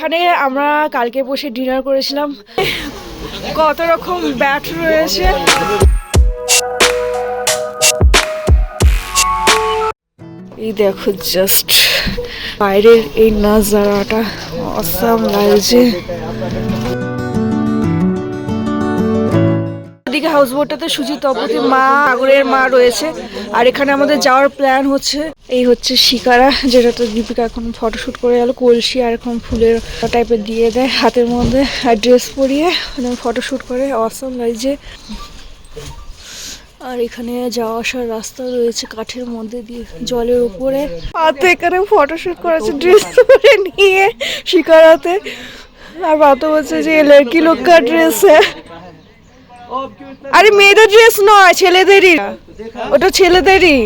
এখানে আমরা কালকে বসে ডিনার করেছিলাম। কত রকম ব্যাট রয়েছে। এই দেখো জাস্ট বাইরের এই নাজারাটা অসাম লাগছে। এদিকে হাউস বোটটাতে সুজিত, তপতি, মা, সাগরের মা রয়েছে। আর এখানে আমাদের যাওয়ার প্ল্যান হচ্ছে, এই হচ্ছে শিকারা, যেটাতে দীপিকা এখন ফটোশুট করে গেল। কলসি আর এখন ফুলের টাইপের দিয়ে দেয় হাতের মধ্যে, আর ড্রেস পরিয়ে ফটোশুট করে। অসাম লাগছে। আর এখানে যাওয়া আসার রাস্তা রয়েছে কাঠের মধ্যে দিয়ে, জলের উপরে। হাতে এখানে ফটোশুট করেছে ড্রেস পরে নিয়ে শিকারাতে। আর বাতো বলছে যে লড়কি লোক কা ড্রেস হ্যাঁ। আরে মেয়েদের ড্রেস নয়, ছেলেদেরই। ওটা ছেলেদেরই।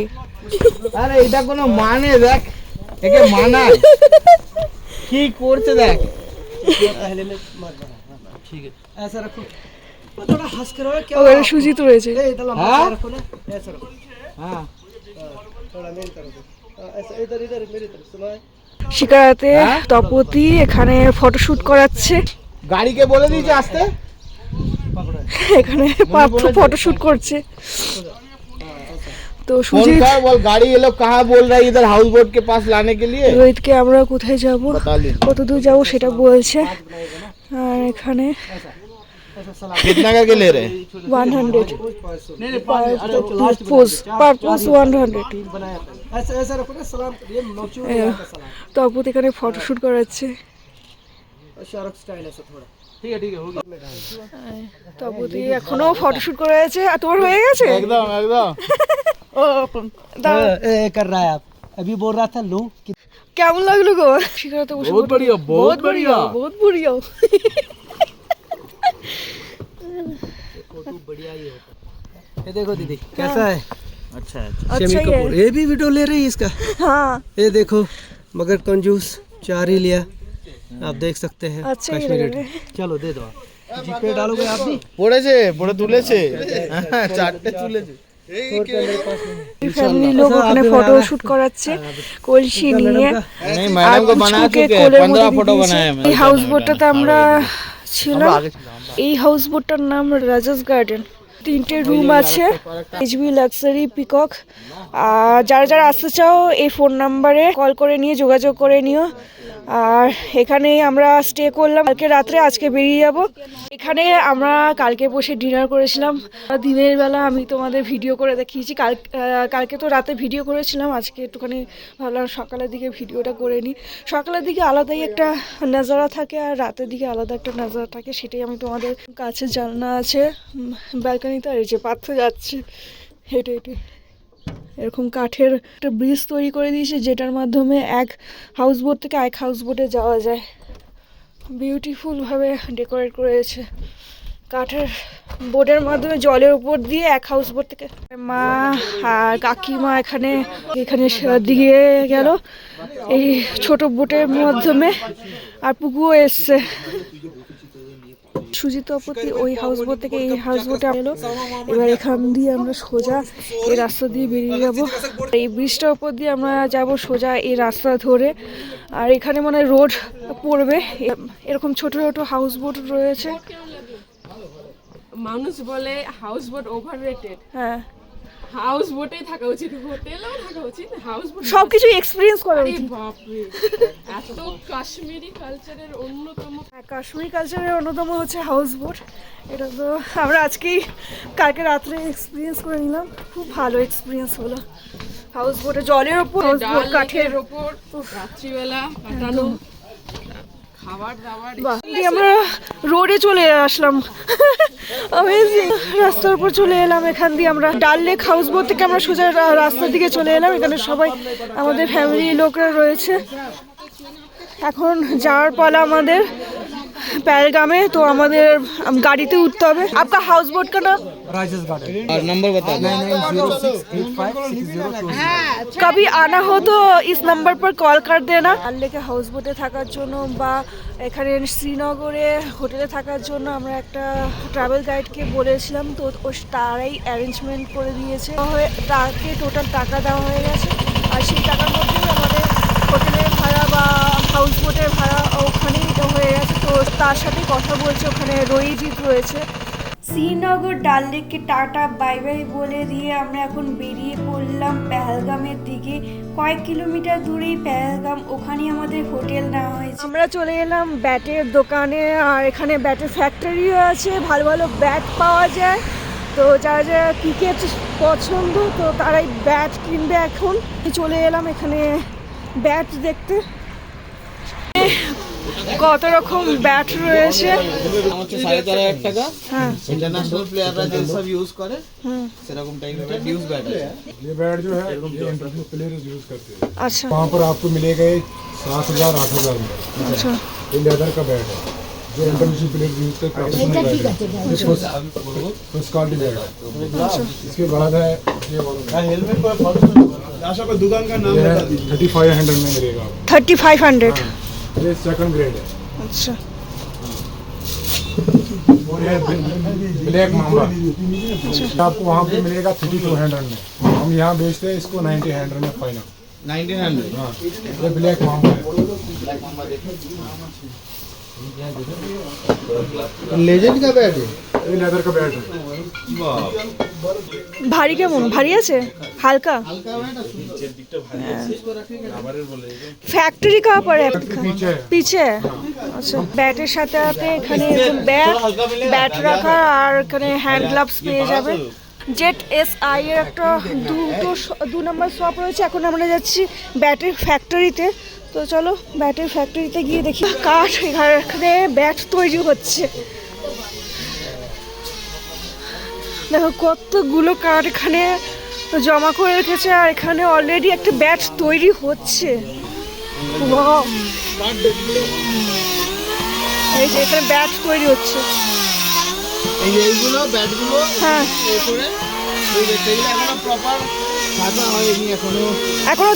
আরে এটা কোনো মানে দেখ, একে মানায় কি করতে দেখ। ঠিক আছে ऐसा रखो थोड़ा हंस के रहो क्या। ওখানে সুজিত রয়েছে। ए इधर लंबा रखो ना, ऐसा रखो। हां थोड़ा मेल करो, ऐसा इधर इधर मेरी तरफ सुनो। শিকারাতে তপতি এখানে ফটোশুট করাচ্ছে। গাড়িকে বলে দিয়েছে আসতে, এখানে পাত্র ফটোশুট করছে। তো সুজিত बोल गाड़ी ये लोग कहाँ बोल रहा है इधर हाउस बोट के पास लाने के लिए। রোহিতকে আমরা কোথায় যাব, কত দূর যাব সেটা বলছে। আর এখানে कितना करके ले रहे हैं 100 পোজ পার পোজ 100। ऐसा ऐसा रखो ना, सलाम ये नोचू তপতি এখানে ফটোশুট করাচ্ছে। शाहरुख स्टाइल ऐसा थोड़ा। ठीक है हो गया। তপতি এখনো ফটোশুট করে আছে। আর তোমার হয়ে গেছে एकदम एकदम कर रहा है आप अभी बोल रहा था लो। কেমন লাগলো গো শিকারাতে বসে? बहुत बढ़िया बहुत बढ़िया বহুত বড়িয়া। फोटो बढ़िया ही होता है। ये देखो दीदी कैसा है। अच्छा अच्छा शमी ही कपूर है। ये भी वीडियो ले रही है इसका। हाँ ये देखो मगर कंजूस 4 ही लिया, आप देख सकते हैं। अच्छा ही कश्मीरी लग रहा है। चलो दे दो आप। जीपे डालोगे आप भी পড়েছে পড়ে তুলেছে চারটে তুলেছে। फैमिली लोग ওখানে ফটো শুট করাচ্ছে কলসি নিয়ে। नहीं मैडम को बना चुके हैं 15 फोटो बनाए हैं। এই হাউস বোটটাতে আমরা ছিলাম। এই হাউস বোটটার নাম রাজাস গার্ডেন। 3টে রুম আছে, এইচবি লাক্সারি পিকক। আর যারা যারা আসতে চাও এই ফোন নাম্বারে কল করে নিয়ে যোগাযোগ করে নিও। আর এখানেই আমরা স্টে করলাম কালকে রাত্রে, আজকে বেরিয়ে যাব। এখানে আমরা কালকে বসে ডিনার করেছিলাম। দিনের বেলা আমি তোমাদের ভিডিও করে দেখিয়েছি। কালকে তো রাতে ভিডিও করেছিলাম, আজকে একটুখানি ভাবলাম সকালের দিকে ভিডিওটা করে নিই। সকালের দিকে আলাদাই একটা নাজারা থাকে আর রাতের দিকে আলাদা একটা নাজারা থাকে, সেটাই আমি তোমাদের কাছে। জানলা আছে ব্যালকনিতে, আর এই যে পাথর যাচ্ছে হেঁটে হেঁটে। এরকম কাঠের একটা ব্রিজ তৈরি করে দিয়েছে, যেটার মাধ্যমে এক হাউস বোট থেকে এক হাউস বোটে যাওয়া যায়। বিউটিফুলভাবে ডেকোরেট করেছে কাঠের বোটের মাধ্যমে, জলের উপর দিয়ে এক হাউস বোট থেকে। মা আর কাকিমা এখানে এখানে দিয়ে গেল এই ছোট বোটের মাধ্যমে। আর পুকুও এসছে। সুজিত তপতি ওই হাউস বোট থেকে এই হাউস বোটে এলো। এবার এখান দিয়ে আমরা সোজা এই রাস্তা দিয়ে বেরিয়ে যাব। এই ব্রিজটার উপর দিয়ে আমরা যাব সোজা এই রাস্তা ধরে। আর এখানে মানে রোড পড়বে, এরকম ছোট ছোট হাউস বোট রয়েছে। মানুষ বলে হাউস বোট ওভাররেটেড। হ্যাঁ, হাউস বোটেই থাকা উচিত, হোটেলেও থাকা উচিত, হাউস বোট সবকিছু এক্সপিরিয়েন্স করা উচিত। বাপরে এত কাশ্মীরি কালচারের অন্যতম। কাশ্মীরি কালচারের অন্যতম হচ্ছে হাউস বোট। এটা তো আমরা আজকেই কালকে রাত্রে এক্সপিরিয়েন্স করে নিলাম, খুব ভালো এক্সপিরিয়েন্স হলো। হাউস বোটে জলের ওপর, কাঠের ওপর রাত্রিবেলা কাটানো, খাবার দাবার। আমরা রোডে চলে আসলাম। অ্যামেজিং, রাস্তার উপর চলে এলাম। এখান দিয়ে আমরা ডাল লেক হাউস বোট থেকে আমরা সোজা রাস্তার দিকে চলে এলাম। এখানে সবাই আমাদের ফ্যামিলি লোকরা রয়েছে। এখন যাওয়ার পালা আমাদের पहलगाम है, तो हमारे गाड़ी उठते हैं। आपका हाउस बोट का नाम? राजेश गार्डन। और नंबर बता दो। 9906856022। कभी आना हो तो इस नंबर पर कॉल कर देना। আল্লেকে হাউস বোটে থাকার জন্য বা এখানে শ্রীনগরে হোটেলে থাকার জন্য আমরা একটা ট্রাভেল গাইডকে বলেছিলাম, তো তারাই অ্যারেঞ্জমেন্ট করে দিয়েছে। তাকে টোটাল টাকা দেওয়া হয়ে গেছে, আর সেই টাকার মধ্যেই আমাদের হোটেলের ভাড়া বা হাউস বোটের ভাড়া ওখানেই হয়ে গেছে, তো তার সাথে কথা বলছে, ওখানে রইজিৎ রয়েছে। শ্রীনগর ডাল লেককে টাটা বাই বাই বলে দিয়ে আমরা এখন বেরিয়ে পড়লাম পেহেলগামের দিকে। কয়েক কিলোমিটার দূরেই পেহেলগাম, ওখানেই আমাদের হোটেল নেওয়া হয়েছে। আমরা চলে এলাম ব্যাটের দোকানে, আর এখানে ব্যাটের ফ্যাক্টরিও আছে, ভালো ভালো ব্যাট পাওয়া যায়। তো যারা যারা ক্রিকেট পছন্দ তো তারাই ব্যাট কিনবে। এখন চলে এলাম এখানে ব্যাট দেখতে, কত রকম ব্যাট রয়েছে। 4,500 টাকা। হ্যাঁ, इंटरनेशनल प्लेयरরা যে সব ইউজ করে সেরকম টাইপের ডিউস ব্যাট আছে। ये बैट जो है ये इंटरनेशनल प्लेयर्स यूज करते हैं। আচ্ছা वहाँ पर आपको मिलेगा ये 7,000 8,000 में। আচ্ছা ये लेदर का बैट है जो इंटरनेशनल प्लेयर्स यूज करते हैं। फर्स्ट क्वालिटी बैट है। इसके बाद है ये वाला हेलमेट पर फॉलो आशा का दुकान का नाम बता दीजिए। 3500 में मिलेगा आपको। 3500। ये सेकंड ग्रेड है। अच्छा और ये ब्लैक मामा आपको वहाँ पे मिलेगा 3200 में। हम यहाँ बेचते हैं इसको 9000 में फाइनल। 1900। हाँ ये ब्लैक मामा है। लेजेंड का बैट है। ये लेदर का बैट है। ভারী কেমন? ভারী আছে, হালকা। फैक्ट्री कहाँ पर है? पीछे है। पीछे है। अच्छा ব্যাটের সাথে সাথে এখানে ব্যাট রাখা, আর এখানে হ্যান্ড গ্লাভস পেয়ে যাবে। জেট এসআই এর একটা 2 নম্বর শপ রয়েছে। এখন আমরা যাচ্ছি ব্যাটের ফ্যাক্টরিতে। তো চলো ব্যাটের ফ্যাক্টরিতে গিয়ে দেখি। কাঠ, এখানে ব্যাট তৈরি হচ্ছে। দেখো কতগুলো কাঠ এখানে জমা করে রেখেছে, আর এখানে অলরেডি একটা ব্যাট তৈরি হচ্ছে। Wow! এই যে এখানে ব্যাট তৈরি হচ্ছে। এই যে এইগুলো ব্যাটগুলো হ্যাঁ, এ করে ওই দেখতে গেলে এখনো প্রপার সাজা হয়নি এখনো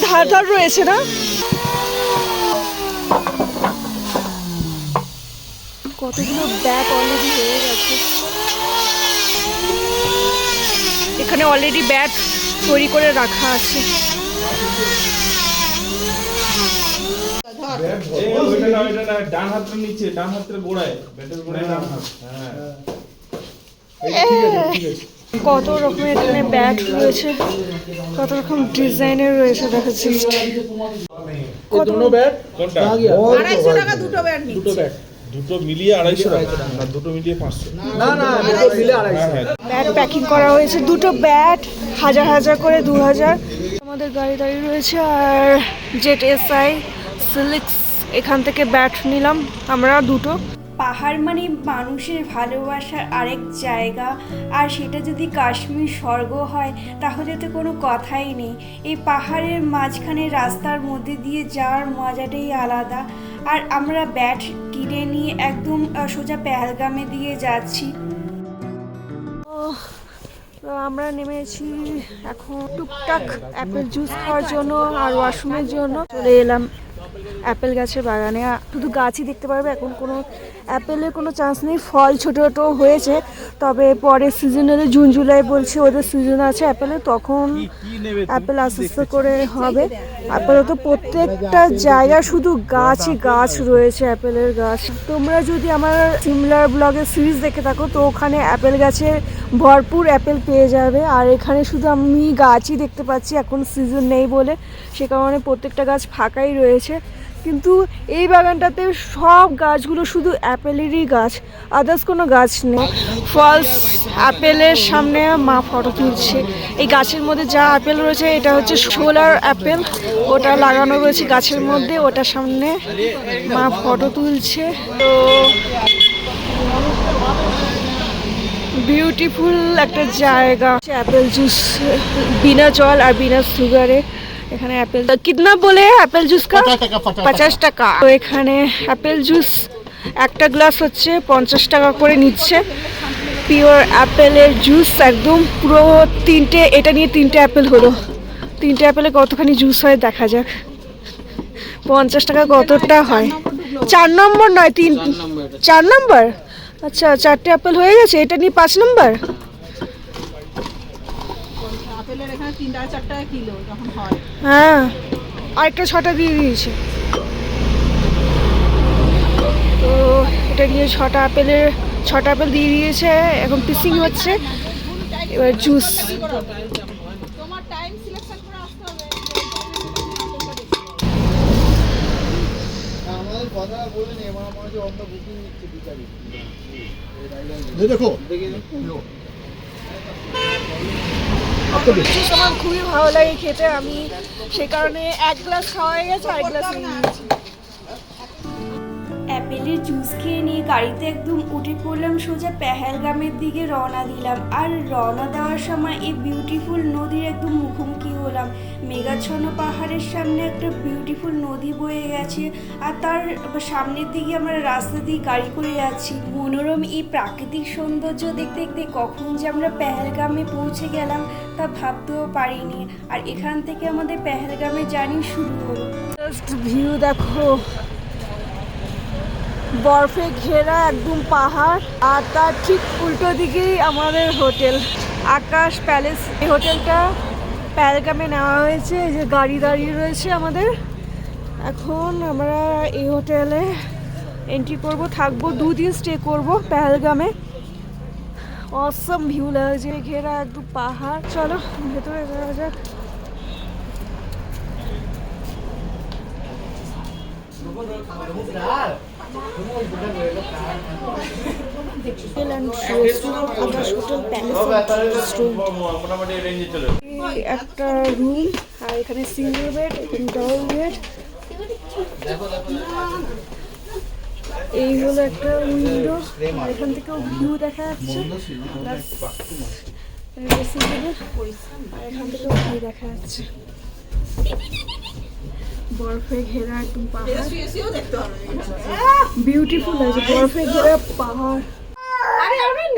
ধার ধার রয়েছে না? কতগুলো ব্যাট অলরেডি হয়ে গেছে। এখানে অলরেডি ব্যাট তৈরি করে রাখা আছে। ডান হাতের নিচে, ডান হাতের গোড়ায়, ব্যাটের গোড়ায় ডান হাত। কত রকমের এখানে ব্যাট রয়েছে, কত রকম ডিজাইনের রয়েছে। দেখাচ্ছি কোনটা? 250 টাকা দুটো ব্যাট নি। দুটো মিলিয়ে 250 টাকা, না দুটো মিলিয়ে 500। না না দুটো মিলে 250। ব্যাট প্যাকিং করা হয়েছে, দুটো ব্যাট 1000 করে 2000। আমাদের গাড়ি দাঁড়িয়ে রয়েছে, আর জেট এসআই সিলিক্স এখান থেকে ব্যাট নিলাম আমরা দুটো। পাহাড় মানে মানুষের ভালোবাসার আরেক জায়গা, আর সেটা যদি কাশ্মীর স্বর্গ হয় তাহলে তো কোনো কথাই নেই। এই পাহাড়ের মাঝখানে রাস্তার মধ্যে দিয়ে যাওয়ার মজাটাই আলাদা। আর আমরা ব্যাট কিনে নিয়ে একদম সোজা পেহেলগামে দিয়ে যাচ্ছি। তো আমরা নেমেছি এখন টুকটাক অ্যাপেল জুস খাওয়ার জন্য আর ওয়াশরুমের জন্য। চলে এলাম অ্যাপেল গাছের বাগানে, শুধু গাছই দেখতে পারবে। এখন কোনো অ্যাপেলের কোনো চান্স নেই, ফল ছোটো ছোটো হয়েছে, তবে পরে সিজন এলে জুন জুলাই বলছে ওদের সিজন আছে অ্যাপেলের, তখন অ্যাপেল আস্তে আস্তে করে হবে। আপাতত প্রত্যেকটা জায়গা শুধু গাছই গাছ রয়েছে, অ্যাপেলের গাছ। তোমরা যদি আমার সিমিলার ব্লগের সিরিজ দেখে থাকো তো ওখানে অ্যাপেল গাছের ভরপুর অ্যাপেল পেয়ে যাবে, আর এখানে শুধু আমি গাছই দেখতে পাচ্ছি, এখন সিজন নেই বলে, সে কারণে প্রত্যেকটা গাছ ফাঁকাই রয়েছে। কিন্তু এই বাগানটাতে সব গাছগুলো শুধু অ্যাপেলেরই গাছ, আদার্স কোনো গাছ নেই। ফলস অ্যাপেলের সামনে মা ফটো তুলছে। এই গাছের মধ্যে যা অ্যাপেল রয়েছে এটা হচ্ছে সোলার অ্যাপেল, ওটা লাগানো রয়েছে গাছের মধ্যে, ওটার সামনে মা ফটো তুলছে। তো বিউটিফুল একটা জায়গা। অ্যাপেল জুস বিনা জল আর বিনা সুগারে এখানে অ্যাপেল কিতনা বলে অ্যাপেল জুস কা 50 টাকা। তো এখানে অ্যাপেল জুস একটা গ্লাস হচ্ছে 50 টাকা করে নিচ্ছে। পিওর অ্যাপেলের জুস একদম পুরো তিনটে, এটা নিয়ে 3টে অ্যাপেল হলো। 3টে অ্যাপেলে কতখানি জুস হয় দেখা যাক। 50 টাকা কতটা হয়? 4 নম্বর নয় 4 নম্বর। আচ্ছা 4টে অ্যাপেল হয়ে গেছে, এটা নিয়ে 5 নম্বর। আপেলের এখানে 3-4 টাকা কিলো যখন হয়। হ্যাঁ, আরেকটা 6টা দিয়ে দিয়েছে। তো এটা নিয়ে 6টা আপেল দিয়ে দিয়েছে, এখন পিসিং হচ্ছে, এবার জুস। আমাদের কথা বলিনি, আমার মনে হচ্ছে অন্য বুকিং নিচ্ছে বিচারি। দেখো জুস আমার খুবই ভালো লাগে খেতে, আমি সে কারণে 1 গ্লাস খাওয়া হয়ে গেছে, 1 গ্লাস নিয়ে নিয়েছি। অ্যাপেলের জুস খেয়ে নিয়ে গাড়িতে একদম উঠে পড়লাম, সোজা পেহেলগামের দিকে রওনা দিলাম। আর রওনা দেওয়ার সময় এই বিউটিফুল নদীর একদম মুখোমুখি হলাম। মেঘাচ্ছন্ন পাহাড়ের সামনে একটা বিউটিফুল নদী বয়ে গেছে, আর তার সামনের দিকে আমরা রাস্তা দিয়ে গাড়ি করে যাচ্ছি। মনোরম এই প্রাকৃতিক সৌন্দর্য দেখতে দেখতে কখন যে আমরা পেহেলগামে পৌঁছে গেলাম তা ভাবতেও পারিনি। আর এখান থেকে আমাদের পেহেলগামে জার্নি শুরু হলো। জাস্ট ভিউ দেখো, বরফে ঘেরা একদম পাহাড়, আর তার ঠিক উল্টো দিকেই আমাদের হোটেল আকাশ প্যালেস। এই হোটেলটা পেহেলগামে নেওয়া হয়েছে, এই যে গাড়ি দাঁড়িয়ে রয়েছে আমাদের। এখন আমরা এই হোটেলে এন্ট্রি করব, থাকবো 2 দিন স্টে করব পেহেলগামে। অসম ভিউ লাগছে, ঘেরা একদম পাহাড়। চলো ভেতরে যাওয়া যাক। একটা রুম, আর এখানে সিঙ্গেল বেড, এখানে ডাবল বেড। এই হলো একটা উইন্ডো, এখান থেকেও ভিউ দেখা যাচ্ছে, আর এখান থেকেও ভিউ দেখা যাচ্ছে। বরফে ঘেরা একদম পাহাড়, বিউটিফুল আছে, বরফে ঘেরা পাহাড়।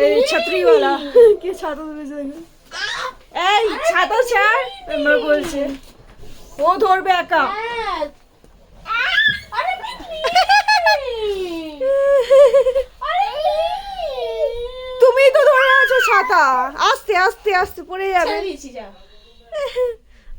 এই ছাত্রীওয়ালা কে ছাতা ধরেছে, এই ছাতা ছাড় আমরা বলছে, ও ধরবে একা। তুমি তো ধরে আছো ছাতা, আস্তে আস্তে আস্তে পড়ে যাবে।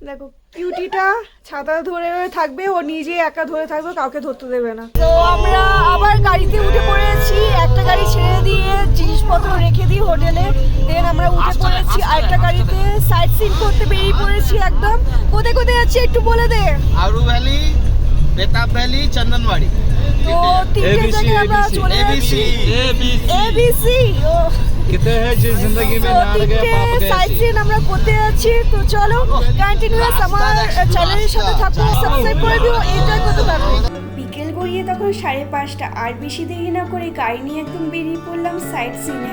দেখো কিউটিটা ছাতা ধরে থাকবে, ও নিজে একা ধরে থাকবে, কাউকে ধরতে দেবে না। তো আমরা আবার গাড়িতে উঠে পড়েছি, একটা গাড়ি ছেড়ে দিয়ে জিনিসপত্র রেখে দিয়ে হোটেলে, দেন আমরা উঠে পড়েছি আরেকটা গাড়িতে, সাইট সিন করতে বেরিয়ে পড়েছি একদম। কোথায় কোথায় যাচ্ছি একটু বলে দে। আরু ভ্যালি, বেতাব ভ্যালি, চন্দনবাড়ি। তো 3টে জায়গায় আমরা চলে এসেছি। ABC ও कितने हैं जिस जिंदगी में ना लगे पाप गए সাইট সিন আমরা করতে যাচ্ছি। তো চলো কন্টিনিউয়াস আমার চ্যানেলের সাথে থাকো, সাবস্ক্রাইব করে দিও, এনজয় করতে থাকো। বিকেল গড়িয়ে তখন 5:30, আর বেশি দেরি না করে গাড়ি নিয়ে একদম বেরিয়ে পড়লাম সাইট সিনে।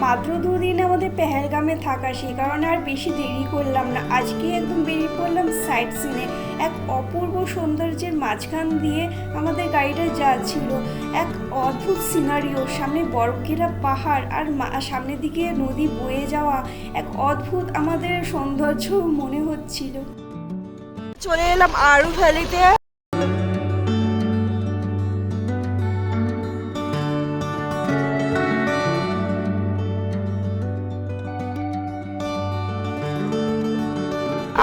মাত্র 2 দিন আমাদের পেহেলগামে থাকা, সেই কারণে আর বেশি দেরি করলাম না, আজকে একদম বেরিয়ে পড়লাম সাইট সিনে। এক অপূর্ব সৌন্দর্যের মাঝখান দিয়ে আমাদের গাড়িটা যাচ্ছিল, এক অদ্ভুত সিনারিও, সামনে বরফ ঘেরা পাহাড়, আর সামনের দিকে নদী বয়ে যাওয়া, এক অদ্ভুত আমাদের সৌন্দর্য মনে হচ্ছিল। চলে এলাম আরু ভ্যালিতে।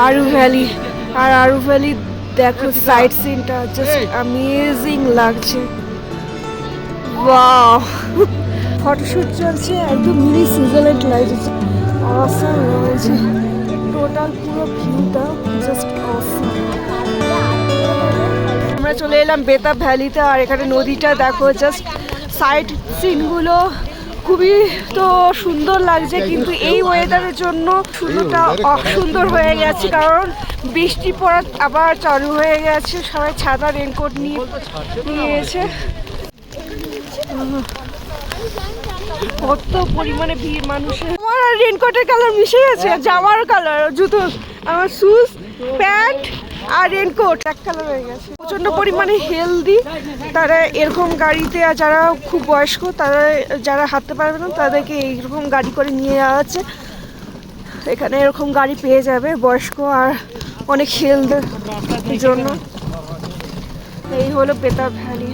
আরু ভ্যালি, আর আরু ভ্যালি দেখো সাইট সিনটা জাস্ট অ্যামেজিং লাগছে। ওয়াও, ফটোশুট চলছে, একদম মিনি সুইজারল্যান্ড লাগছে, অসাম লাগছে, টোটাল পুরো ভিউটা জাস্ট অসাম। আমরা চলে এলাম বেতাব ভ্যালিতে, আর এখানে নদীটা দেখো, জাস্ট সাইড সিনগুলো খুবই তো সুন্দর লাগছে, কিন্তু এই ওয়েদারের জন্য সুন্দরটা অসুন্দর হয়ে গেছে, কারণ বৃষ্টি পড়া আবার চালু হয়ে গেছে, সবাই ছাতা রেনকোট নিয়েছে। কত পরিমাণে ভিড় মানুষের। আমার আর রেনকোটের কালার মিশে গেছে, জামার কালার, জুতো, আমার শুজ, প্যান্ট আর রেনকোট এক কালার হয়ে গেছে। প্রচণ্ড পরিমাণে হেলদি তারা এরকম গাড়িতে, আর যারা খুব বয়স্ক তারা, যারা হাঁটতে পারবে না তাদেরকে এইরকম গাড়ি করে নিয়ে যাচ্ছে। এখানে এরকম গাড়ি পেয়ে যাবে বয়স্ক আর অনেক হেলথের জন্য। এই হলো বেতাব ভ্যালি।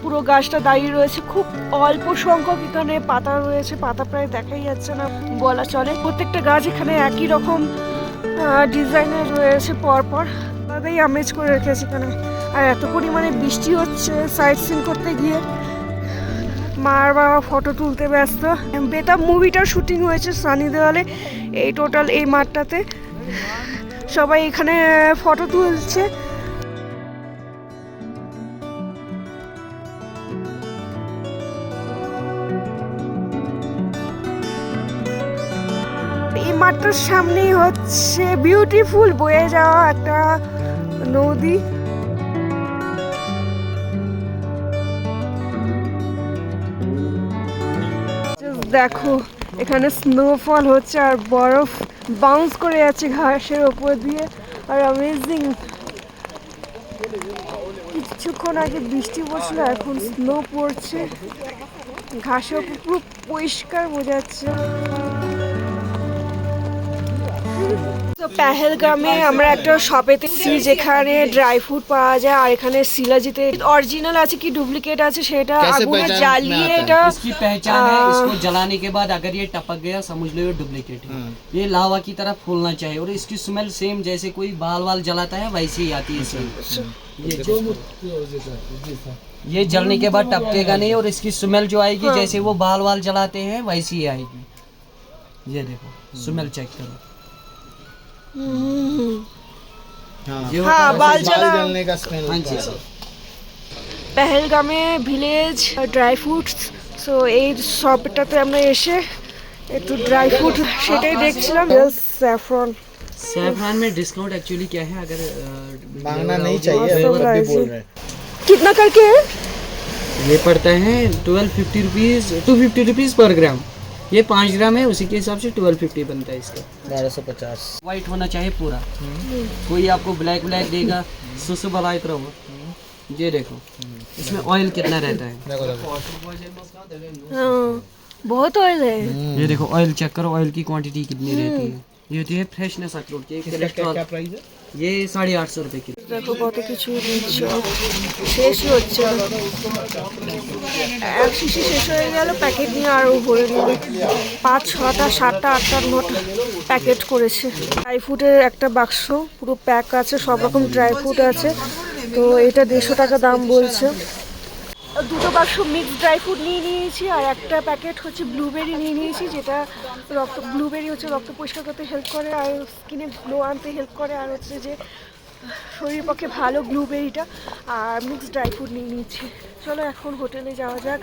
পুরো গাছটা দাঁড়িয়ে রয়েছে, খুব অল্প সংখ্যক এখানে পাতা রয়েছে, পাতা প্রায় দেখাই যাচ্ছে না বলা চলে। প্রত্যেকটা গাছ এখানে একই রকম ডিজাইনের রয়েছে পরপর, তাদেরই আমেজ করে রেখেছে এখানে। আর এত পরিমাণে বৃষ্টি হচ্ছে সাইট সিন করতে গিয়ে মার বাবা ফটো তুলতে ব্যস্ত। বেতাব মুভিটার শুটিং হয়েছে সানি দেওয়ালে, এই টোটাল এই মাঠটাতে সবাই এখানে ফটো তুলছে। এই মাঠটার সামনেই হচ্ছে বিউটিফুল বয়ে যাওয়া একটা নদী। দেখো এখানে স্নোফল হচ্ছে আর বরফ বাউন্স করে যাচ্ছে ঘাসের ওপর দিয়ে, আর অ্যামেজিং। কিছুক্ষণ আগে বৃষ্টি পড়ছিল, এখন স্নো পড়ছে, ঘাসের ওপর পুরো পরিষ্কার বোঝা যাচ্ছে। তো পেহেলগামে আমরা একটা শপেতে যেখানে ড্রাই ফ্রুট পাওয়া যায়, আর এখানে শিলাজিতে অরিজিনাল আছে কি ডুপ্লিকেট আছে সেটা আগুনে জ্বালিয়ে এটা इसकी पहचान है, इसको जलाने के बाद अगर ये टपक गया समझ लो ये डुप्लीकेट है। ये लावा की तरह फूलना चाहिए और इसकी स्मेल सेम जैसे कोई बाल वाल जलाता है वैसे ही आती है स्मेल। ये जलने के बाद टपकेगा नहीं और इसकी स्मेल जो आएगी जैसे वो बाल वाल जलाते हैं वैसी ही आएगी। ये देखो स्मेल चेक करो। ये होता हाँ है बाल जला। जलने का स्मेल हाँ जी পেহেলগামে ভিলেজ ড্রাই ফ্রুটস। সো এই শপটাতে আমরা এসে একটু ড্রাই ফ্রুট সেটাই দেখছিলাম। স্যাফরন सैफरान में डिस्काउंट एक्चुअली क्या है अगर मांगना नहीं चाहिए, Awesome अगर भी guys. बोल रहे हैं। कितना करके है? ये पड़ता है 1250 रुपीज़ 250 रुपीज़ पर ग्राम। ये 5 ग्राम है, उसी के हिसाब से 1250 बनता है इसका। 1250। वाइट होना चाहिए पूरा, कोई आपको ब्लैक ब्लैक देगा सुसु भला इतना हो। ये देखो इसमें ऑयल कितना रहता है, हाँ, बहुत ऑयल है। ये देखो ऑयल चेक करो, ऑयल की क्वांटिटी कितनी रहती है। ये होती है फ्रेशनेस अखरोट की, कोलेस्ट्रॉल। क्या प्राइस है? ये 850 रुपए की। দেখো কত কিছু দিচ্ছে, শেষই হচ্ছে না। এক শিশি শেষ হয়ে গেল, প্যাকেট নিয়ে আরও ভরে নিল। 5, 6টা 7টা 8টার নোট প্যাকেট করেছে। ড্রাই ফ্রুটের একটা বাক্স পুরো প্যাক আছে, সব রকম ড্রাই ফ্রুট আছে। তো এটা 150 টাকা দাম বলছে। দুটো বাক্স মিক্স ড্রাই ফ্রুট নিয়ে নিয়েছি, আর একটা প্যাকেট হচ্ছে ব্লুবেরি নিয়ে নিয়েছি, যেটা ব্লুবেরি হচ্ছে রক্ত পরিষ্কার করতে হেল্প করে আর স্কিনে গ্লো আনতে হেল্প করে, আর হচ্ছে যে শরীরের পক্ষে ভালো ব্লুবেরিটা। আর মিক্স ড্রাই ফ্রুট নিয়ে নিয়েছি। চলো এখন হোটেলে যাওয়া যাক।